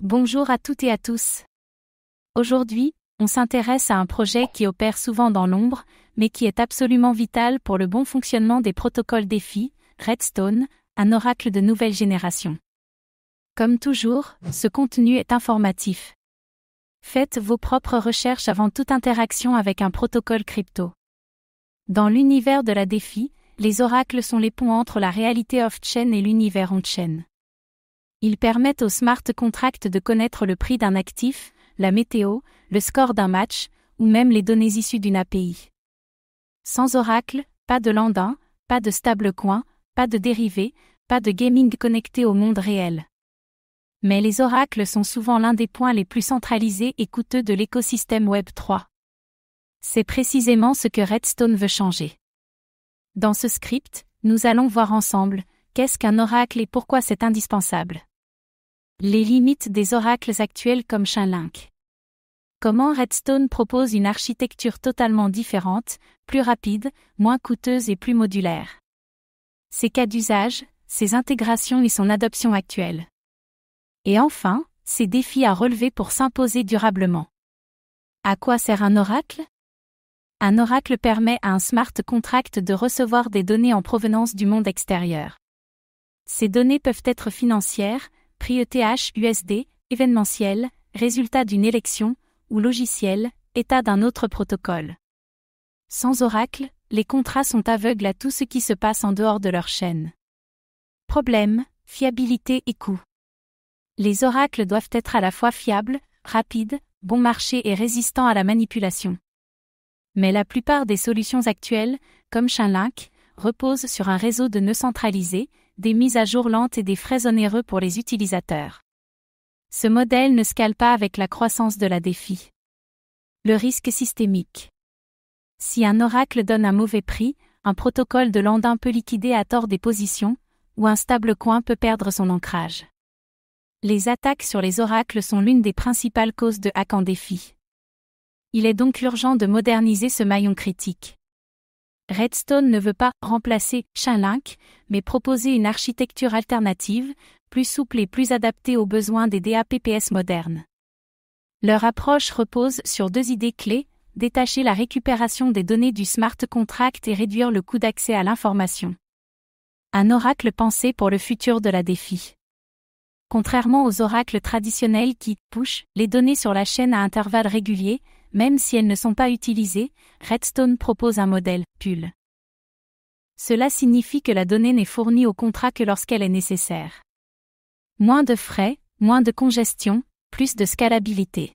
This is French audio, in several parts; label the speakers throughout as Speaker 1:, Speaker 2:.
Speaker 1: Bonjour à toutes et à tous. Aujourd'hui, on s'intéresse à un projet qui opère souvent dans l'ombre, mais qui est absolument vital pour le bon fonctionnement des protocoles DeFi, Redstone, un oracle de nouvelle génération. Comme toujours, ce contenu est informatif. Faites vos propres recherches avant toute interaction avec un protocole crypto. Dans l'univers de la DeFi, les oracles sont les ponts entre la réalité off-chain et l'univers on-chain. Ils permettent aux smart contracts de connaître le prix d'un actif, la météo, le score d'un match, ou même les données issues d'une API. Sans oracle, pas de lendemain, pas de stablecoin, pas de dérivés, pas de gaming connecté au monde réel. Mais les oracles sont souvent l'un des points les plus centralisés et coûteux de l'écosystème Web3. C'est précisément ce que Redstone veut changer. Dans ce script, nous allons voir ensemble, qu'est-ce qu'un oracle et pourquoi c'est indispensable. Les limites des oracles actuels comme Chainlink. Comment Redstone propose une architecture totalement différente, plus rapide, moins coûteuse et plus modulaire. Ses cas d'usage, ses intégrations et son adoption actuelle. Et enfin, ses défis à relever pour s'imposer durablement. À quoi sert un oracle ? Un oracle permet à un smart contract de recevoir des données en provenance du monde extérieur. Ces données peuvent être financières, prix ETH USD, événementiel, résultat d'une élection, ou logiciel, état d'un autre protocole. Sans oracle, les contrats sont aveugles à tout ce qui se passe en dehors de leur chaîne. Problème, fiabilité et coût. Les oracles doivent être à la fois fiables, rapides, bon marché et résistants à la manipulation. Mais la plupart des solutions actuelles, comme Chainlink, reposent sur un réseau de nœuds centralisés, des mises à jour lentes et des frais onéreux pour les utilisateurs. Ce modèle ne scale pas avec la croissance de la DeFi. Le risque systémique. Si un oracle donne un mauvais prix, un protocole de lendemain peut liquider à tort des positions, ou un stablecoin peut perdre son ancrage. Les attaques sur les oracles sont l'une des principales causes de hack en DeFi. Il est donc urgent de moderniser ce maillon critique. Redstone ne veut pas remplacer Chainlink, mais proposer une architecture alternative, plus souple et plus adaptée aux besoins des DApps modernes. Leur approche repose sur deux idées clés, détacher la récupération des données du smart contract et réduire le coût d'accès à l'information. Un oracle pensé pour le futur de la DeFi. Contrairement aux oracles traditionnels qui push les données sur la chaîne à intervalles réguliers, même si elles ne sont pas utilisées, Redstone propose un modèle pull. Cela signifie que la donnée n'est fournie au contrat que lorsqu'elle est nécessaire. Moins de frais, moins de congestion, plus de scalabilité.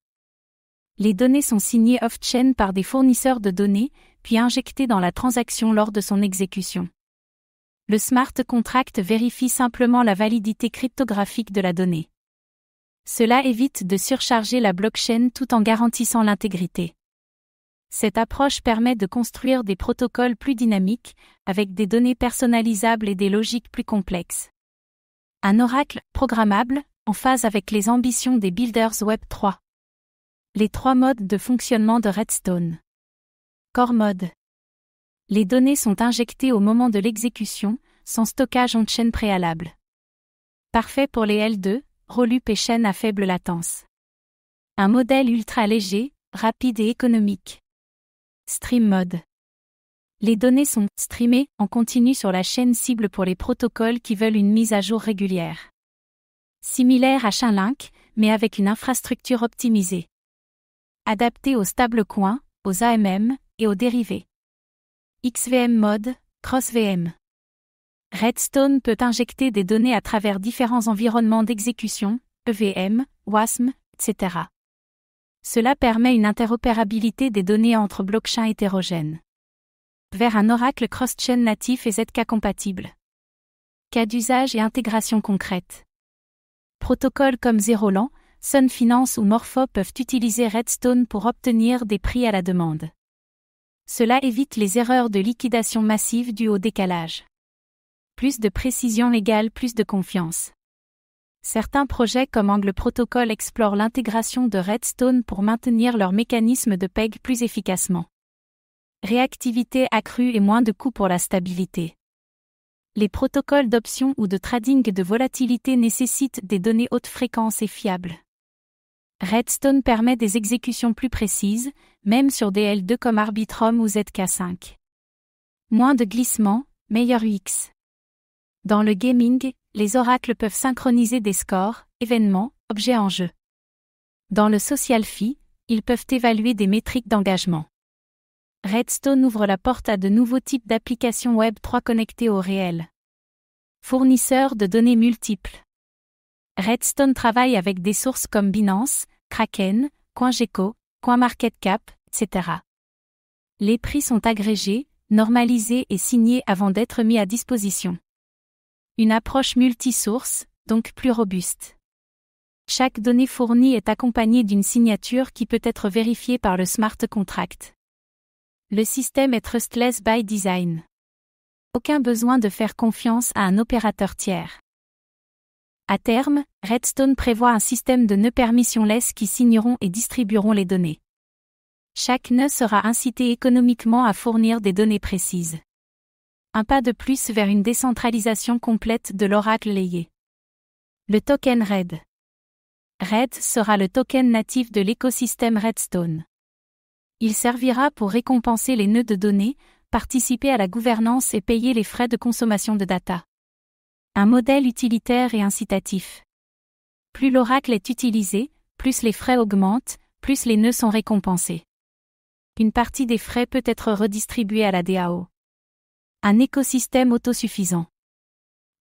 Speaker 1: Les données sont signées off-chain par des fournisseurs de données, puis injectées dans la transaction lors de son exécution. Le smart contract vérifie simplement la validité cryptographique de la donnée. Cela évite de surcharger la blockchain tout en garantissant l'intégrité. Cette approche permet de construire des protocoles plus dynamiques, avec des données personnalisables et des logiques plus complexes. Un oracle programmable, en phase avec les ambitions des builders Web3. Les trois modes de fonctionnement de Redstone. Core mode. Les données sont injectées au moment de l'exécution, sans stockage on-chain préalable. Parfait pour les L2, Rollup et chaînes à faible latence. Un modèle ultra léger, rapide et économique. Stream mode. Les données sont streamées en continu sur la chaîne cible pour les protocoles qui veulent une mise à jour régulière. Similaire à Chainlink, mais avec une infrastructure optimisée. Adapté aux stablecoins, aux AMM et aux dérivés. XVM mode, CrossVM. Redstone peut injecter des données à travers différents environnements d'exécution, EVM, WASM, etc. Cela permet une interopérabilité des données entre blockchains hétérogènes. Vers un oracle cross-chain natif et ZK compatible. Cas d'usage et intégration concrète. Protocoles comme Zeroland, Sun Finance ou Morpho peuvent utiliser Redstone pour obtenir des prix à la demande. Cela évite les erreurs de liquidation massive dues au décalage. Plus de précision égale plus de confiance. Certains projets comme Angle Protocol explorent l'intégration de Redstone pour maintenir leur mécanisme de PEG plus efficacement. Réactivité accrue et moins de coûts pour la stabilité. Les protocoles d'options ou de trading de volatilité nécessitent des données haute fréquence et fiables. Redstone permet des exécutions plus précises, même sur des L2 comme Arbitrum ou ZK5. Moins de glissement, meilleur UX. Dans le gaming, les oracles peuvent synchroniser des scores, événements, objets en jeu. Dans le social fi, ils peuvent évaluer des métriques d'engagement. Redstone ouvre la porte à de nouveaux types d'applications Web3 connectées au réel. Fournisseurs de données multiples. Redstone travaille avec des sources comme Binance, Kraken, CoinGecko, CoinMarketCap, etc. Les prix sont agrégés, normalisés et signés avant d'être mis à disposition. Une approche multi-source, donc plus robuste. Chaque donnée fournie est accompagnée d'une signature qui peut être vérifiée par le smart contract. Le système est trustless by design. Aucun besoin de faire confiance à un opérateur tiers. À terme, Redstone prévoit un système de nœuds permissionless qui signeront et distribueront les données. Chaque nœud sera incité économiquement à fournir des données précises. Un pas de plus vers une décentralisation complète de l'oracle layé. Le token RED. RED sera le token natif de l'écosystème Redstone. Il servira pour récompenser les nœuds de données, participer à la gouvernance et payer les frais de consommation de data. Un modèle utilitaire et incitatif. Plus l'oracle est utilisé, plus les frais augmentent, plus les nœuds sont récompensés. Une partie des frais peut être redistribuée à la DAO. Un écosystème autosuffisant.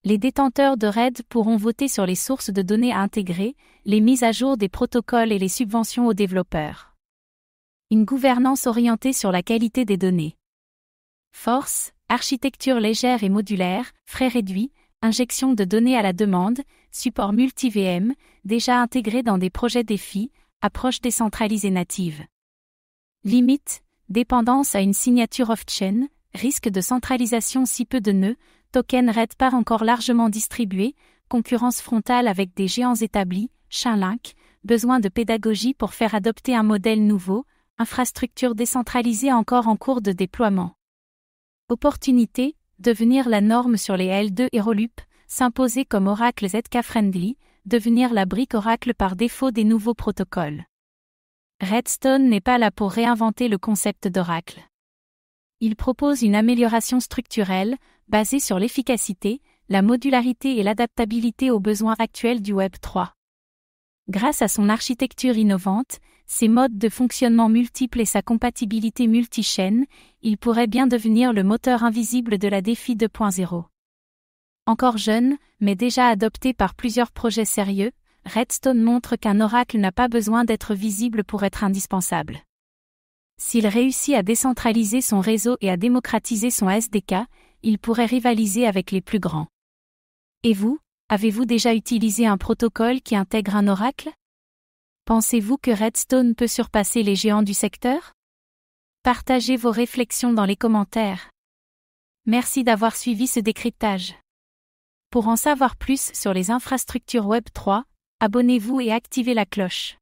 Speaker 1: Les détenteurs de RED pourront voter sur les sources de données à intégrer, les mises à jour des protocoles et les subventions aux développeurs. Une gouvernance orientée sur la qualité des données. Force, architecture légère et modulaire, frais réduits, injection de données à la demande, support multi-VM, déjà intégré dans des projets défis, approche décentralisée native. Limite, dépendance à une signature off-chain, risque de centralisation si peu de nœuds, token RED pas encore largement distribué, concurrence frontale avec des géants établis, Chainlink, besoin de pédagogie pour faire adopter un modèle nouveau, infrastructure décentralisée encore en cours de déploiement. Opportunité, devenir la norme sur les L2 et Rollup, s'imposer comme oracle ZK-friendly, devenir la brique oracle par défaut des nouveaux protocoles. Redstone n'est pas là pour réinventer le concept d'oracle. Il propose une amélioration structurelle, basée sur l'efficacité, la modularité et l'adaptabilité aux besoins actuels du Web3. Grâce à son architecture innovante, ses modes de fonctionnement multiples et sa compatibilité multi-chaîne, il pourrait bien devenir le moteur invisible de la DeFi 2.0. Encore jeune, mais déjà adopté par plusieurs projets sérieux, Redstone montre qu'un oracle n'a pas besoin d'être visible pour être indispensable. S'il réussit à décentraliser son réseau et à démocratiser son SDK, il pourrait rivaliser avec les plus grands. Et vous, avez-vous déjà utilisé un protocole qui intègre un oracle? Pensez-vous que Redstone peut surpasser les géants du secteur? Partagez vos réflexions dans les commentaires. Merci d'avoir suivi ce décryptage. Pour en savoir plus sur les infrastructures Web3, abonnez-vous et activez la cloche.